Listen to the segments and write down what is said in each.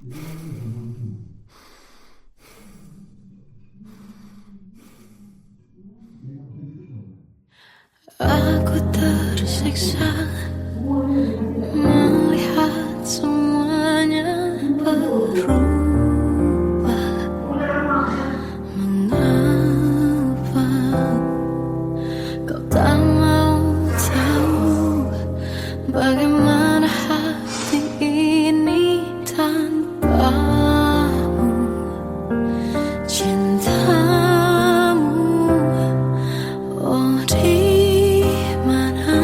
Aku tersiksa melihat semuanya berubah. Mengapa kau tak mau tahu bagaimana hati ini tanpamu? Cintamu, oh di mana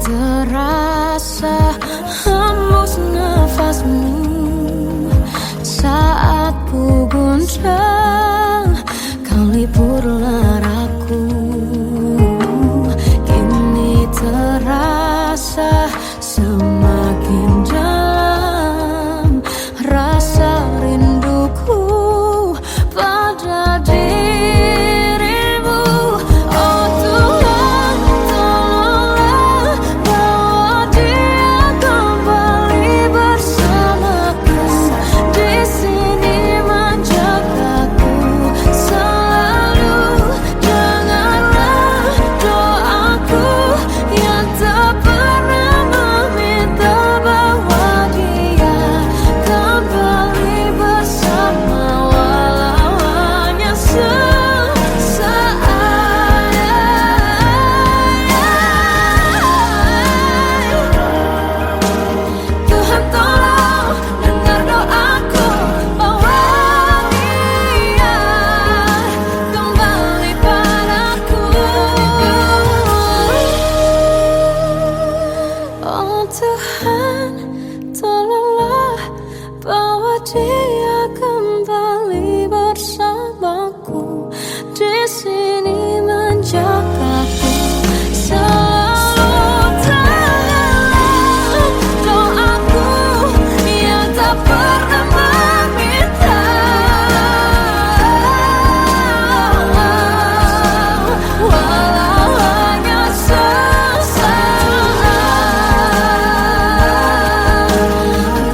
terasa hembus nafasmu saat ku guncang, kau liburlah raku. Kini terasa semakin dalam rasa rinduku pada dirimu. Oh Tuhan, tolonglah bawa dia kembali bersamaku. Di sini menjagaku selalu. Janganlah doaku yang tak pernah meminta bawa dia kembali bersama, walau hanya sesaat. Tuhan tolong dengar doaku, bawa dia kembali padaku. Oh Tuhan, tolonglah bawa dia kembali bersamaku. Di sini menjagaku selalu. Tanganlah doaku yang tak pernah meminta, walau hanya sesaat.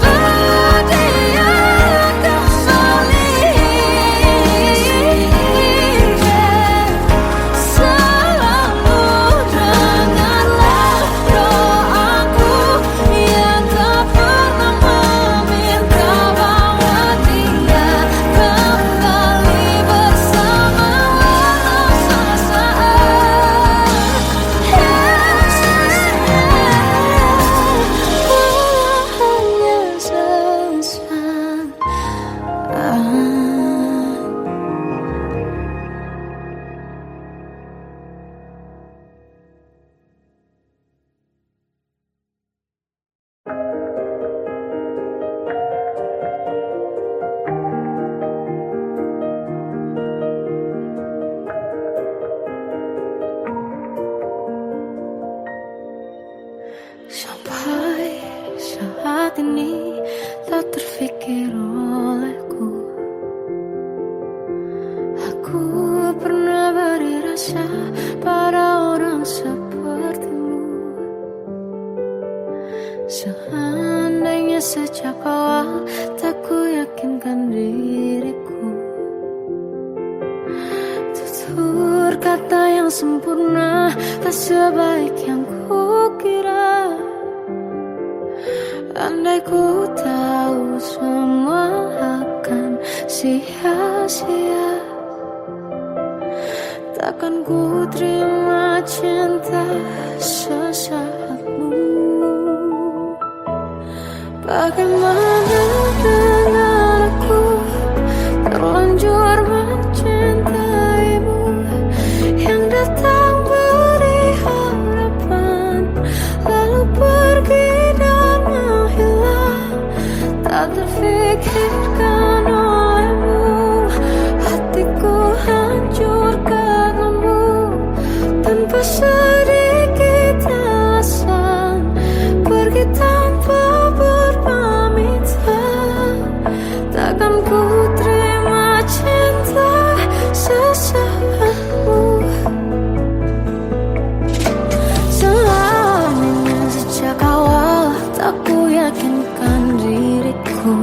Bawa dia kembali selalu. Dengarlah doaku yang tak pernah meminta, bawa dia kembali bersama, walau sesaat. Walau hanya sesaat. Sampai saat ini tak terfikir olehku, aku pernah beri rasa pada orang sepertimu. Seandainya sejak awal tak ku yakinkan diriku, tutur kata yang sempurna tak sebaik yang ku kira. Andai ku tahu semua akan sia-sia, takkan ku terima cinta sesaatmu. Bagaimana dengan aku terlanjur mencintaimu, yang datang beri harapan lalu pergi dan menghilang. Tak terfikirkan olehmu, hatiku hancur karenamu. Tanpa sedikit alasan pergi tanpa berpamitan, takkan ku terima cinta sesaatmu. Selamanya sejak awal tak ku yakinkan diriku,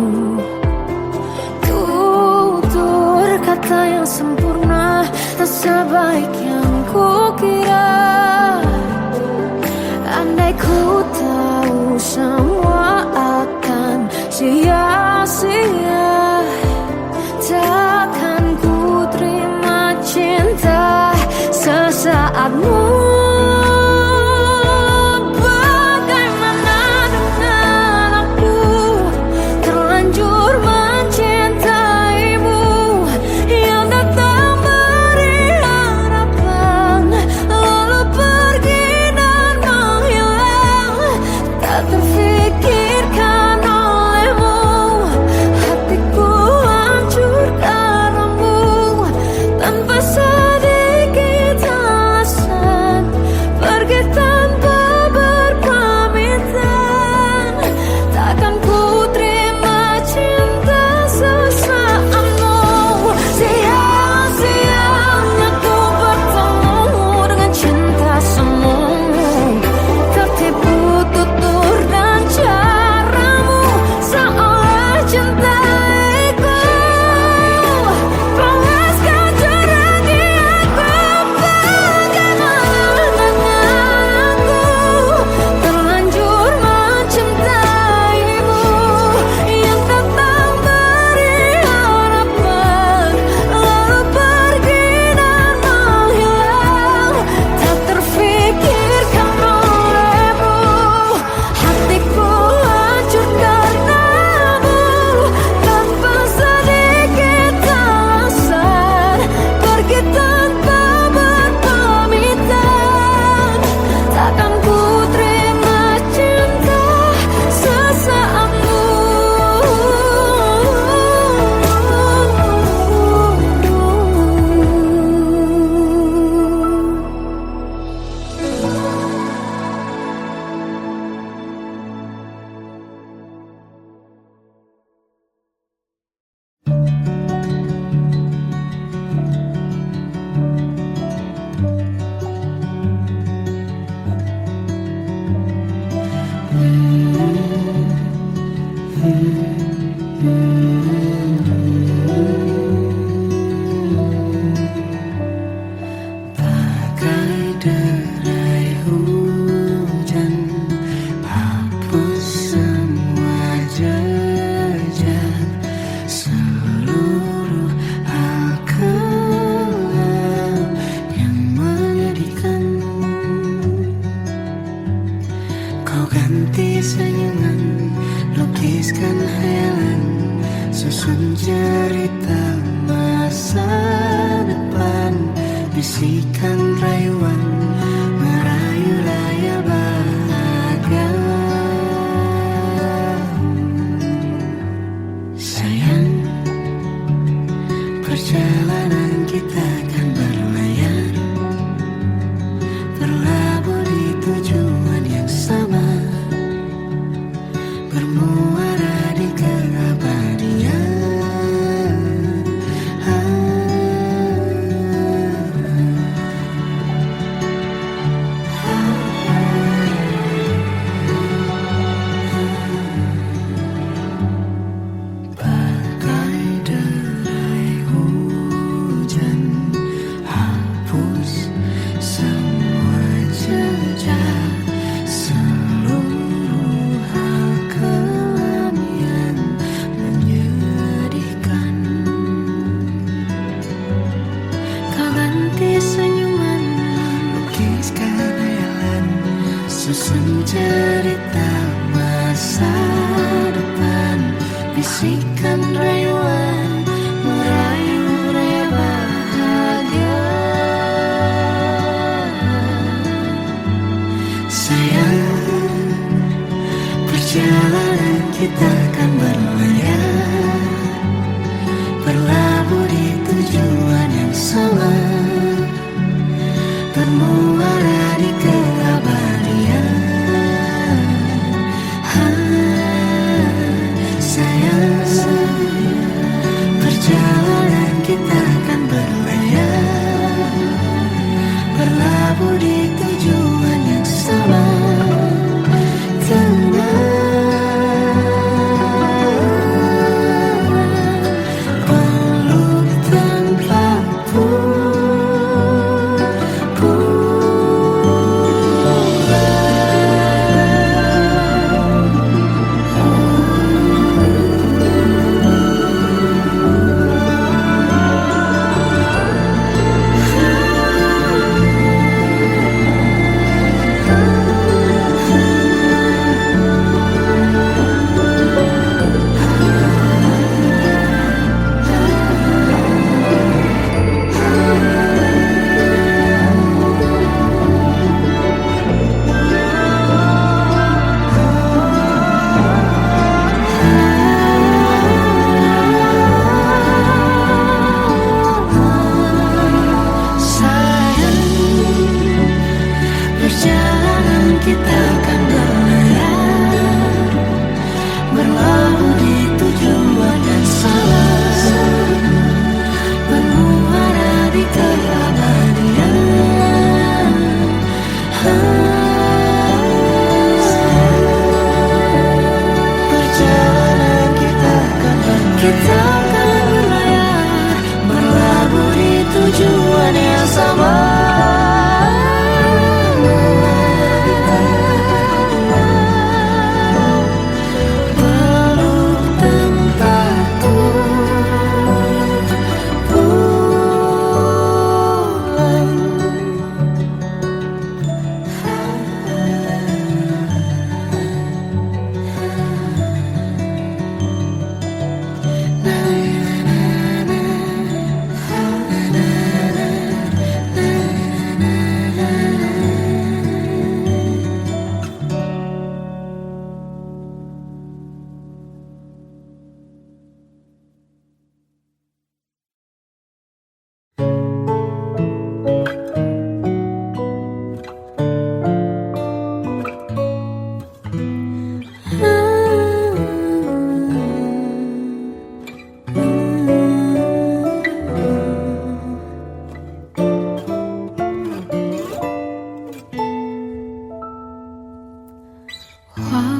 Wow.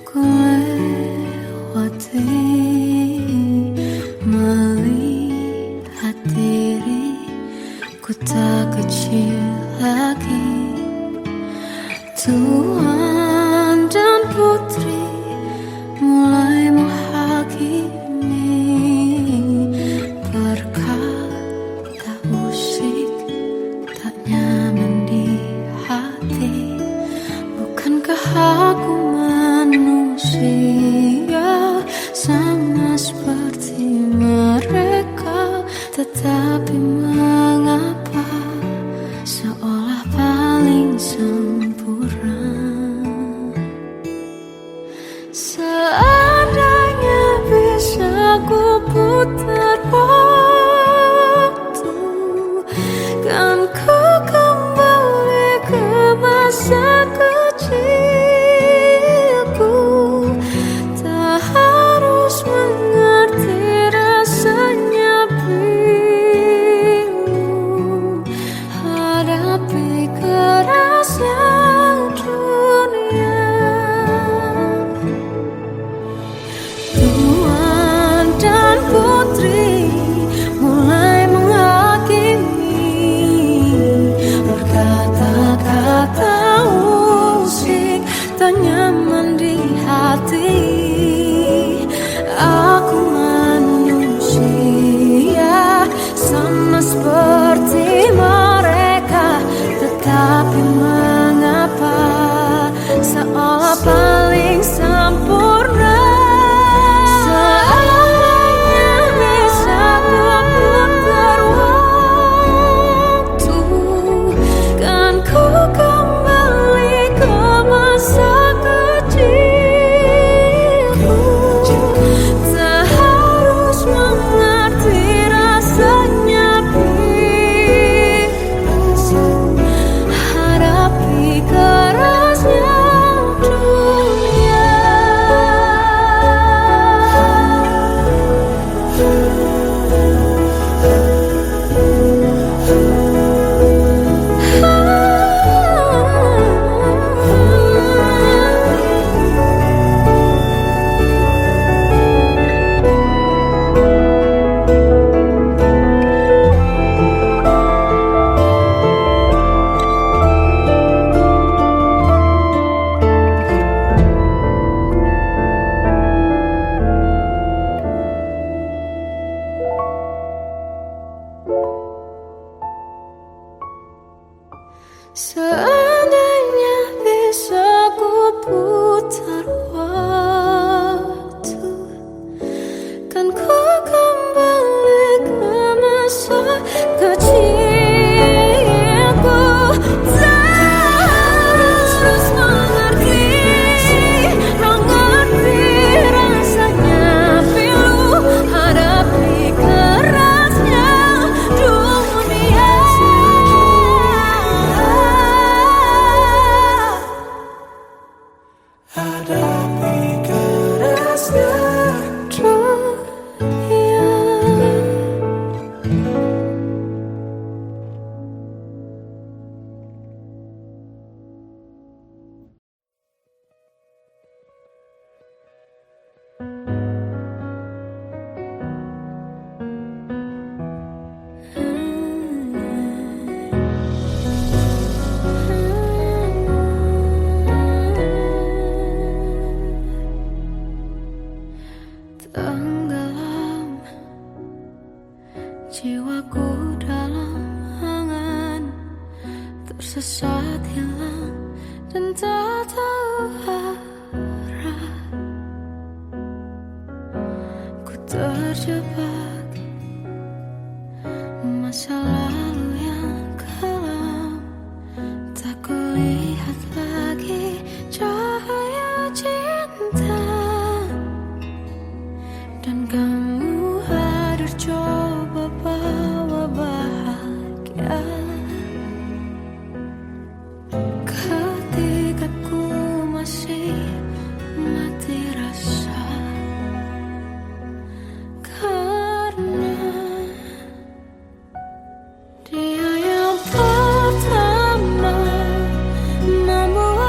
ku lewati, melihat diriku tak kecil lagi. Tuan dan putri mulai menghakimi, berkata musik tak nyaman di hati. Bukankah aku manusia sama seperti mereka? Tetapi mengapa seolah paling sempurna? Seandainya bisa ku putar waktu, kan ku kembali ke masa kecilku. Tak harus mengerti rasanya bingung hadapi kerasnya dunia. Tuan dan putri mulai menghakimi, berkata-kata musik tak nyaman di hati. Aku manusia sama seperti mereka, tetapi mengapa seolah paling sempurna? Seandainya bisa ku putar waktu, kan ku kembali ke masa kecilku. Tak harus mengerti rasanya bingung hadapi kerasnya dunia. Seandainya bisa ku putar waktu, kan ku kembali ke masa kecilku. Tak harus mengerti rasanya pilu hadapi kerasnya dunia. Hadapi kerasnya dunia. Tenggelam jiwaku dalam angan, tersesat hilang dan tak tahu arah. Ku terjebak masa lalu yang kelam, tak kulihat lagi cahaya cinta. Dan kamu hadir coba bawa bahagia. Ketika ku masih mati rasa, karena dia yang pertama membuat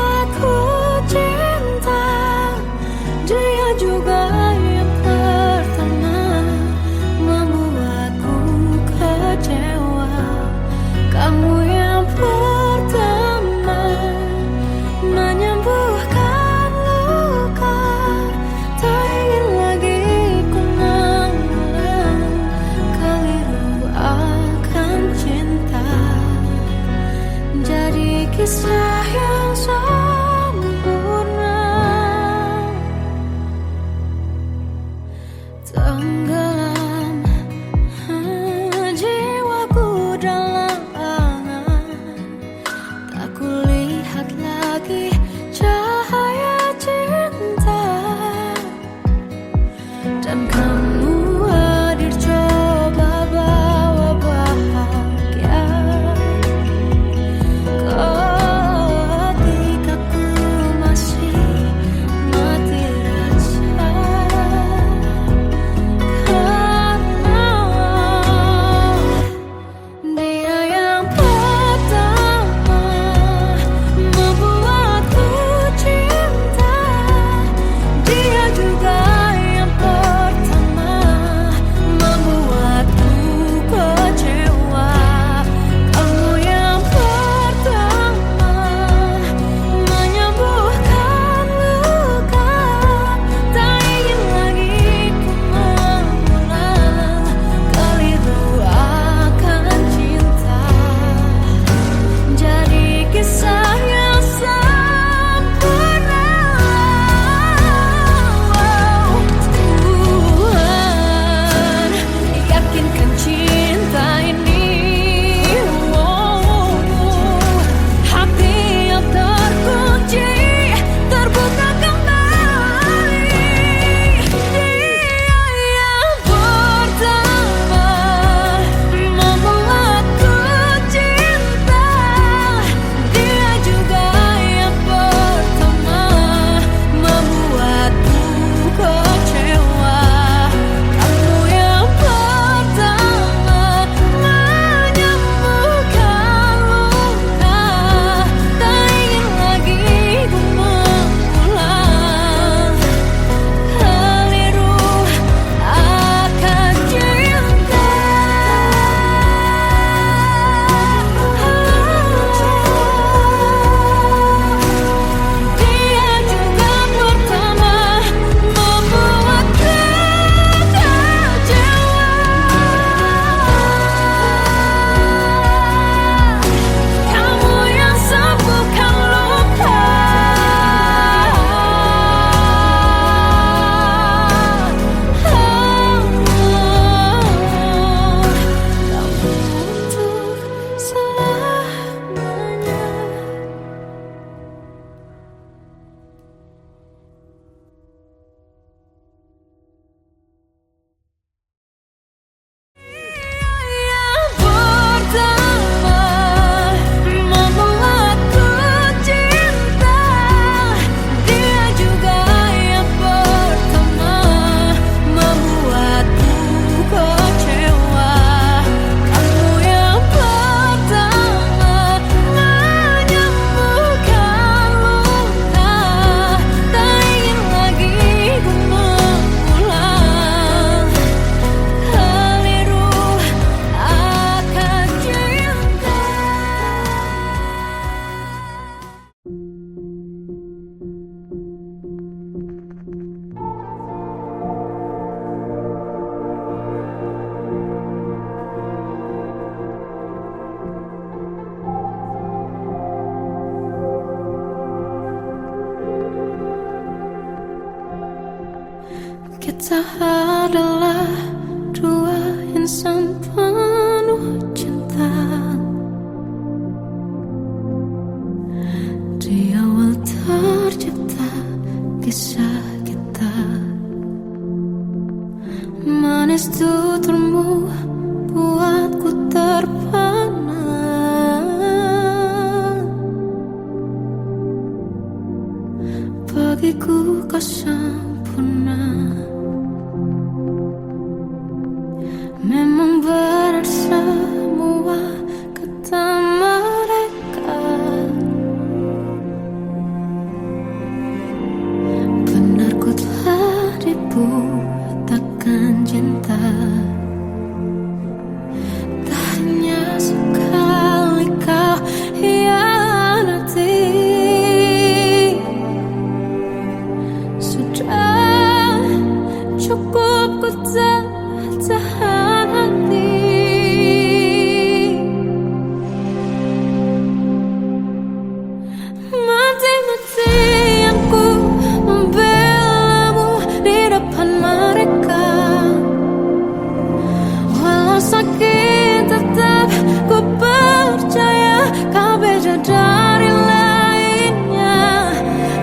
Kita adalah dua insan penuh cinta. Di awal tercipta kisah kita. Manis tuturmu buatku terpana. Bagiku kau sempurna. Memang benar semua kata mereka. Benar ku telah dibutakan cinta. Tak hanya sekali kau hianati. Sudah cukup ku tahan hati. Mati-matian ku membelamu di depan mereka. Walau sakit tetap ku percaya kau beda dari lainnya.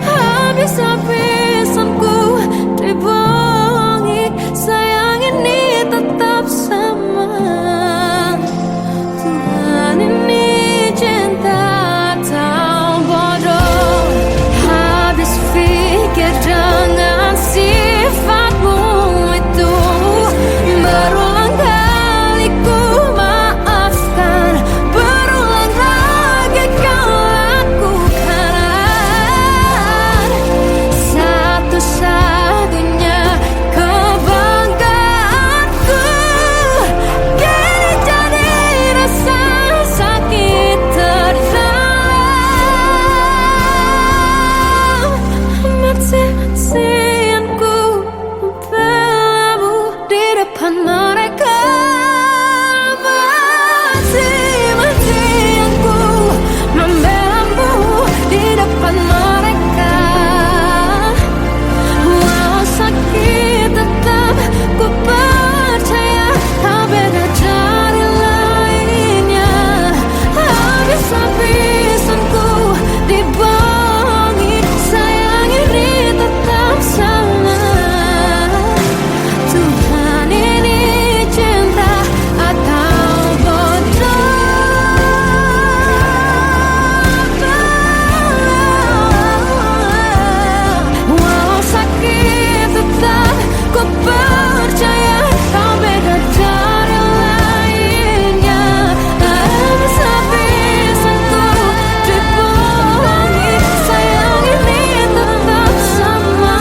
Habis-habisan ku dibohongi, sayang ini tetap sama. Tuhan ini cinta atau bodoh. Habis pikir dengan sifatmu itu. Berulang kali ku maafkan, berulang lagi kau lakukan. Satu-satunya kebanggaanku kini jadi rasa sakit terdalam. Mati-matian ku membelamu di depan mereka. Mati-matian ku membelamu di depan mereka. Walau sakit tetap ku percaya kau beda dari lainnya. Habis-habisan ku dibohongi, sayang ini tetap sama. Tuhan ini cinta atau bodoh. Walau sakit tetap ku percaya kau beda dari lainnya. Habis-habisan ku dibohongi, sayang ini tetap sama.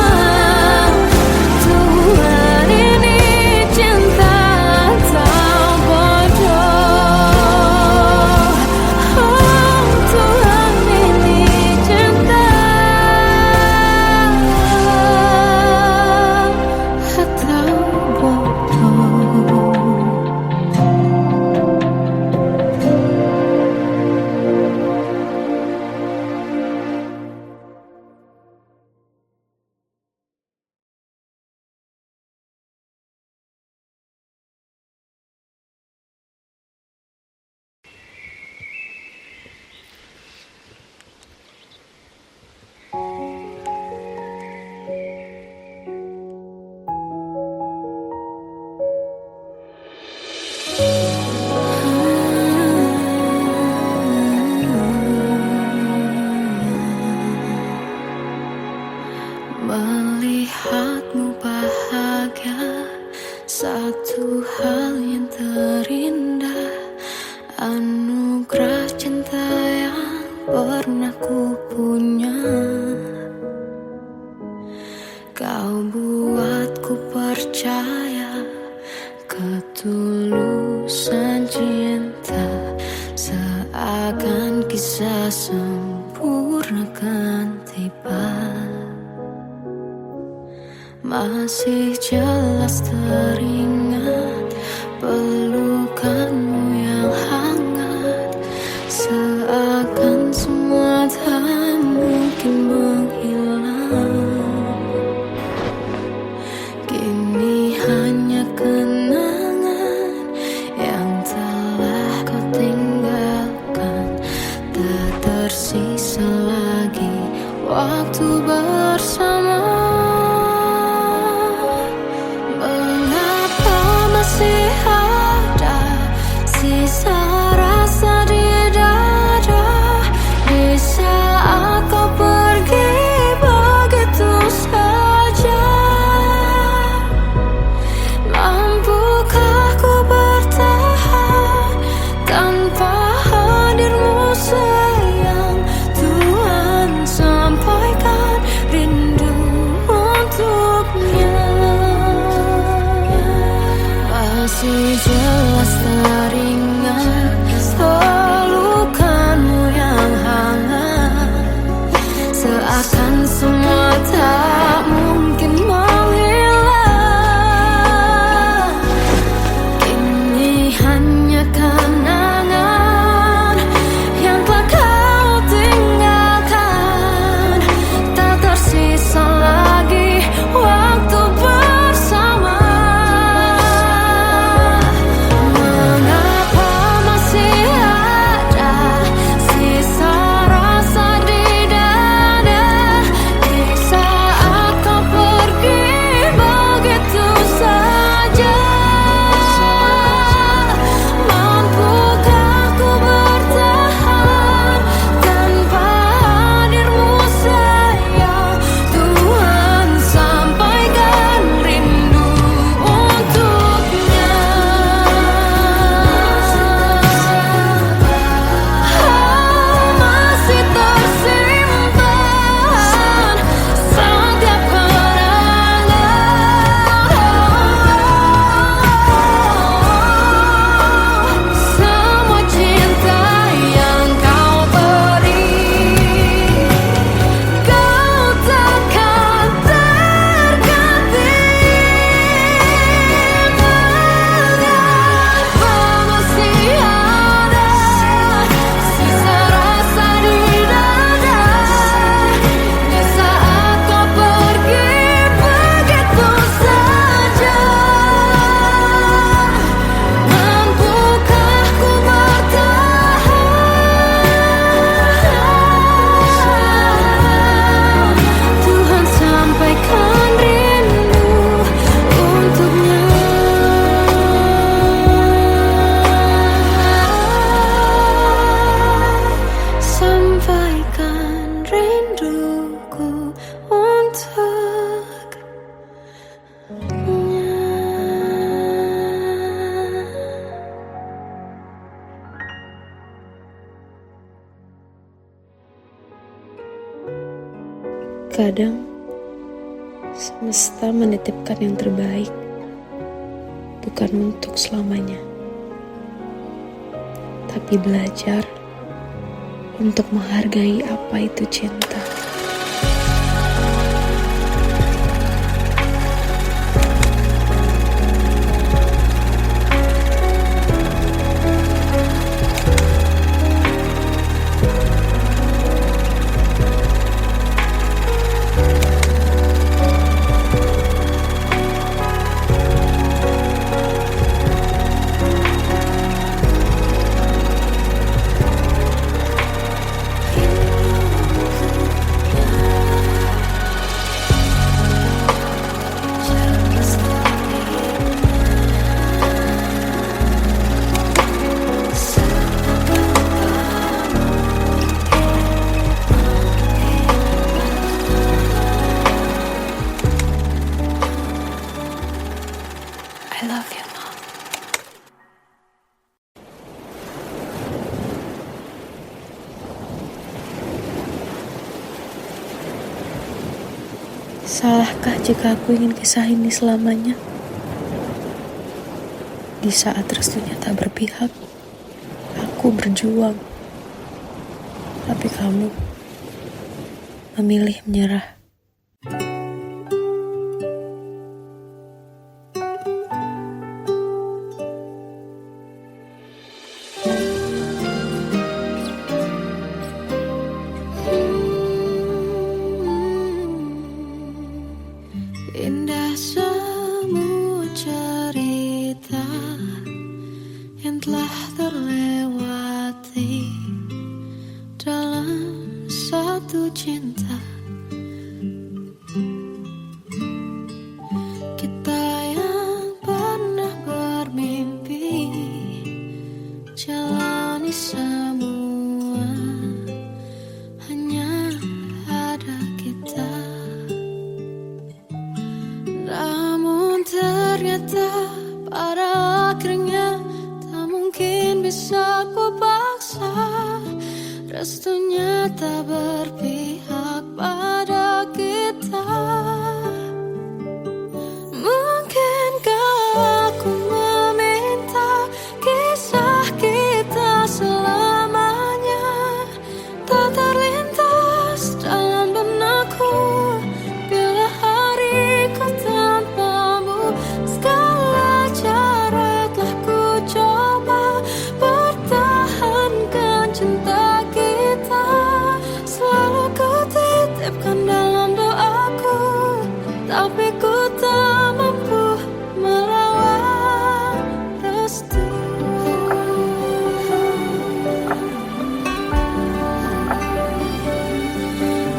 Tuhan ini cinta atau bodoh. Oh, Tuhan ini cinta atau bodoh. Melihatmu bahagia, satu hal yang terindah. Anugerah cinta yang pernah ku punya. Kau buatku percaya ketulusan cinta. Seakan kisah sempurna kan tiba. Masih jelas teringat pelukanmu yang hangat. Seakan semua tak mungkin menghilang. Kini waktu bersama. Mengapa masih ada sisa rasa di dada di saat kau pergi begitu saja? Mampukah ku bertahan tanpa hadirmu sayang? Tuhan, sampaikan rindu untuknya. Masih jelas teringat pelukanmu yang hangat, seakan semua tak mungkin menghilang. Kini hanya kenangan yang telah kau tinggalkan, tak tersisa lagi waktu bersama. Mengapa masih ada sisa rasa di dada di saat kau pergi begitu saja? Mampukah ku bertahan tanpa hadirmu sayang? Tuhan, sampaikan rindu untuknya. Masih tersimpan setiap kenangan, semua cinta yang kau beri. Kau takkan terganti. Mengapa masih ada sisa rasa di dada di saat kau pergi begitu saja? Mampukah ku bertahan? Tuhan, sampaikan rindu untuknya. Sampaikan rinduku untuknya. Kadang semesta menitipkan yang terbaik, bukan untuk selamanya, tapi belajar untuk menghargai apa itu cinta. I love you, Mom. Salahkah jika aku ingin kisah ini selamanya? Di saat restunya tak berpihak, aku berjuang. Tapi kamu memilih menyerah. Indah semua cerita yang telah terlewati dalam satu cinta. titipkan dalam doaku, tapi ku tak mampu melawan restu.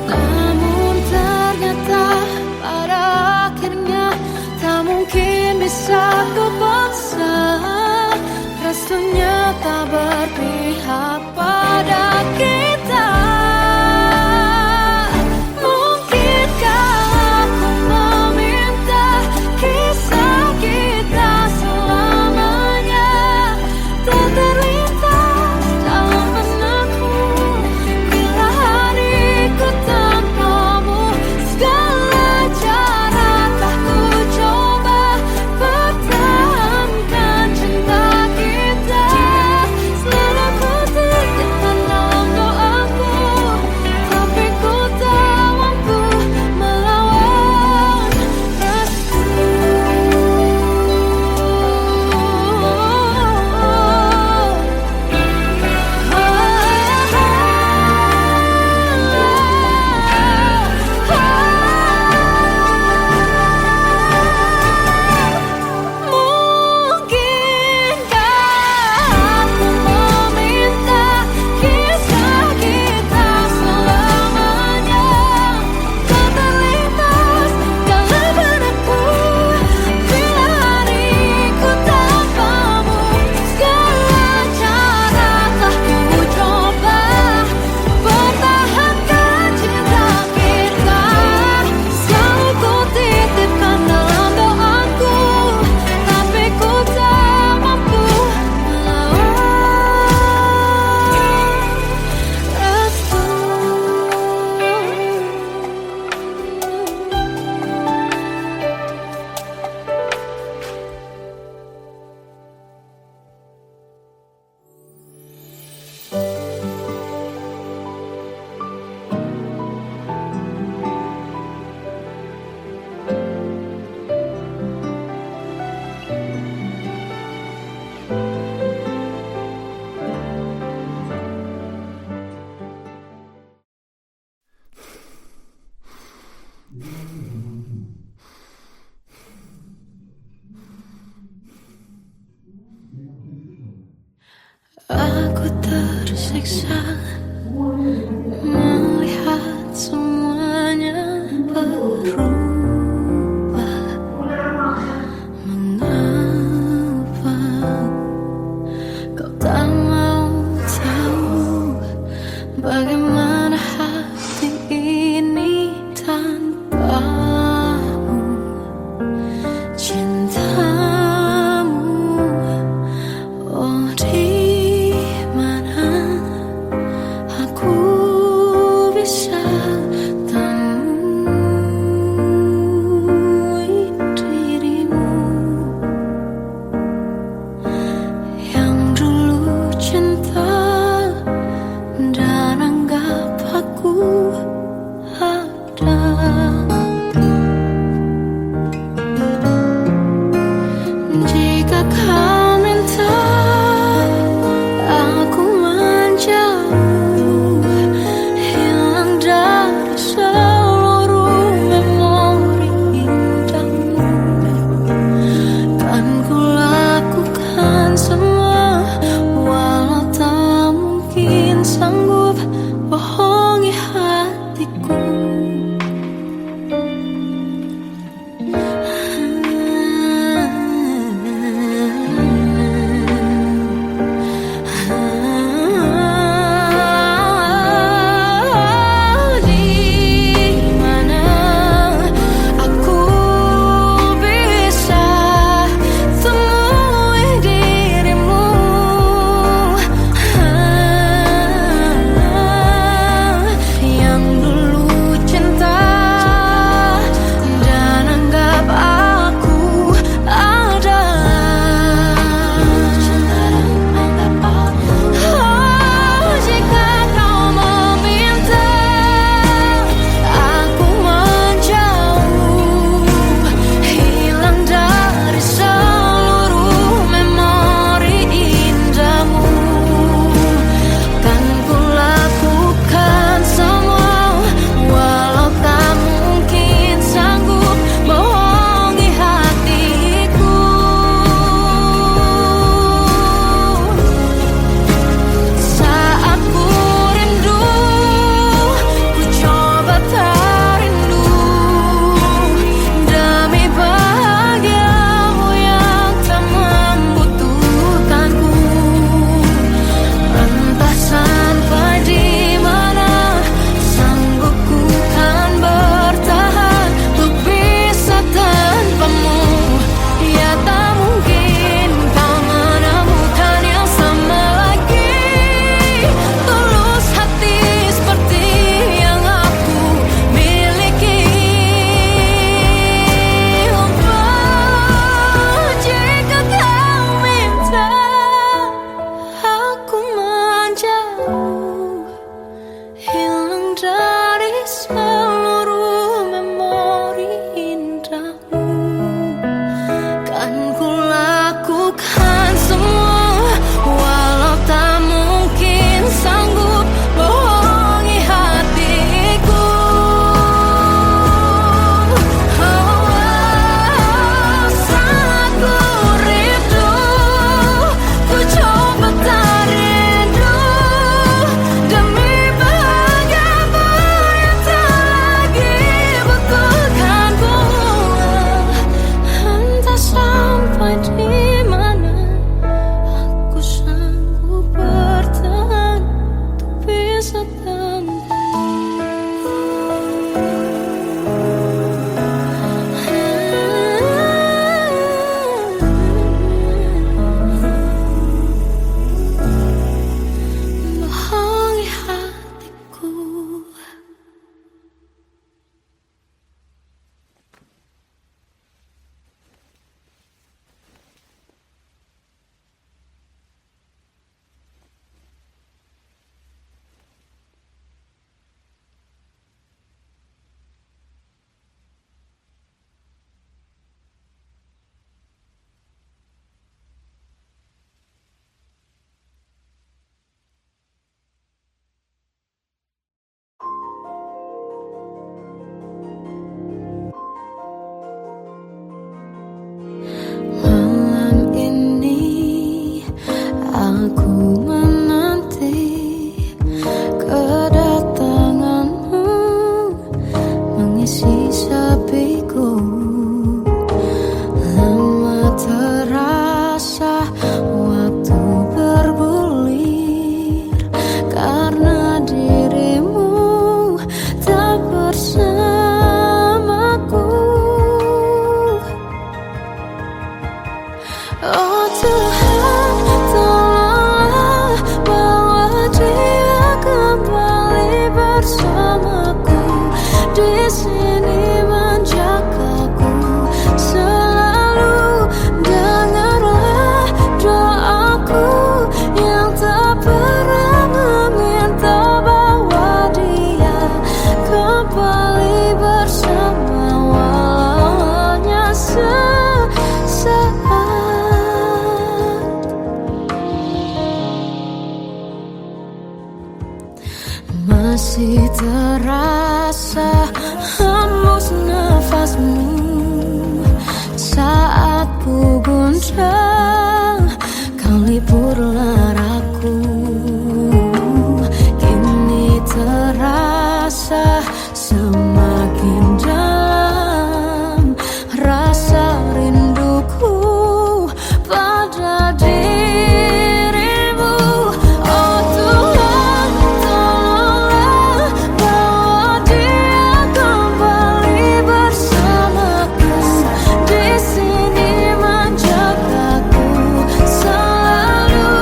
Namun ternyata pada akhirnya tak mungkin bisa ku paksa. Restunya tak berpihak pada kita. Aku tersiksa melihat semuanya berubah. Mengapa kau tak mau tahu bagaimana hati ini tanpamu? Cintamu, oh di mana bersamaku. Oh Tuhan, tolonglah bawa dia kembali bersamaku. Di sini menjagaku selalu. Dengarlah doaku yang tak pernah meminta, bawa dia kembali bersama walau hanya sesaat. Masih terasa hembus nafasmu saat ku guncang, kau liburlah raku. Kini terasa semakin dalam rasa rinduku pada dirimu. Oh Tuhan, tolonglah bawa dia kembali bersamaku. Di sini menjagaku selalu.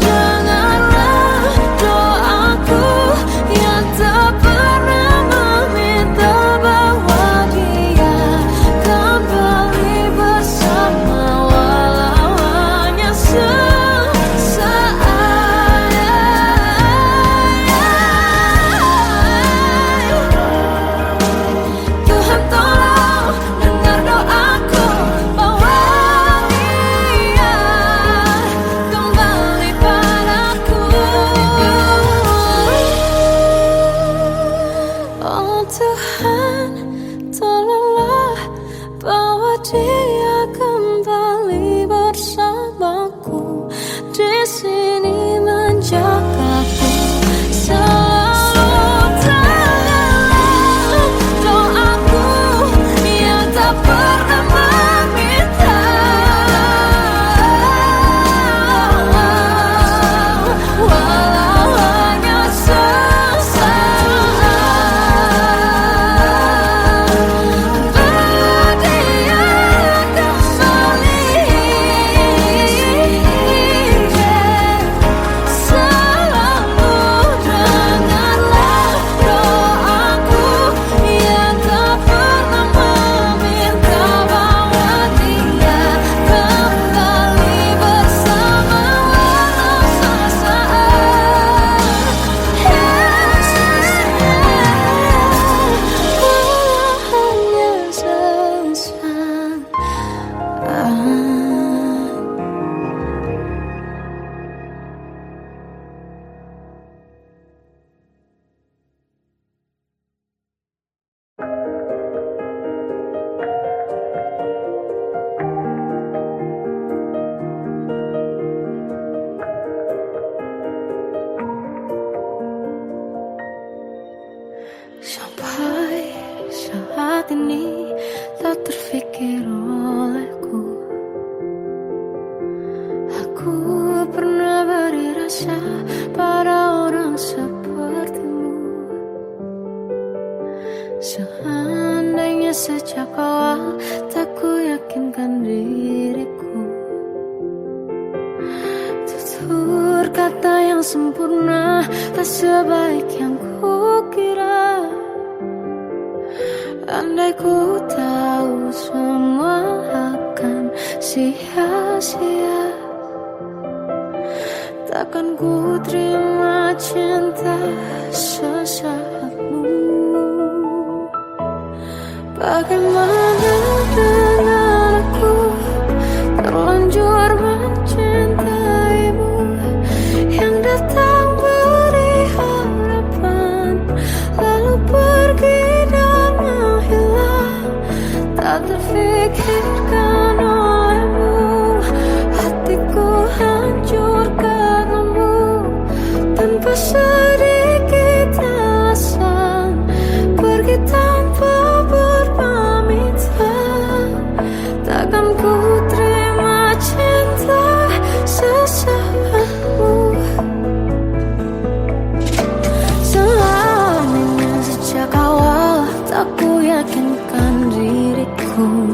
Dengarlah doaku yang tak pernah meminta, bawa dia kembali bersama walau hanya sesaat. Tuhan tolong dengar doaku, bawa dia kembali padaku. Oh Tuhan, tolonglah bawa dia kembali bersamaku. Di sini menjagaku selalu. Dengarlah doaku yang tak pernah meminta, walau hanya sesaat. Bawa dia kembali selalu. Dengarlah doaku yang tak pernah meminta, bawa dia kembali bersama walau sesaat. Walau hanya sesaat. Sampai saat ini tak terfikir olehku, aku pernah beri rasa pada orang sepertimu. Seandainya sejak awal tak ku yakinkan diriku, tutur kata yang sempurna tak sebaik yang kukira. Andai ku tahu semua akan sia-sia, takkan ku terima cinta sesaatmu. Bagaimana dengan aku terlanjur mencintaimu, yang datang beri harapan lalu pergi dan menghilang, tak terfikirkan olehmu. Hatiku hancur karenamu, tanpa sedikit alasan, pergi tanpa berpamitan. Takkan ku terima cinta aku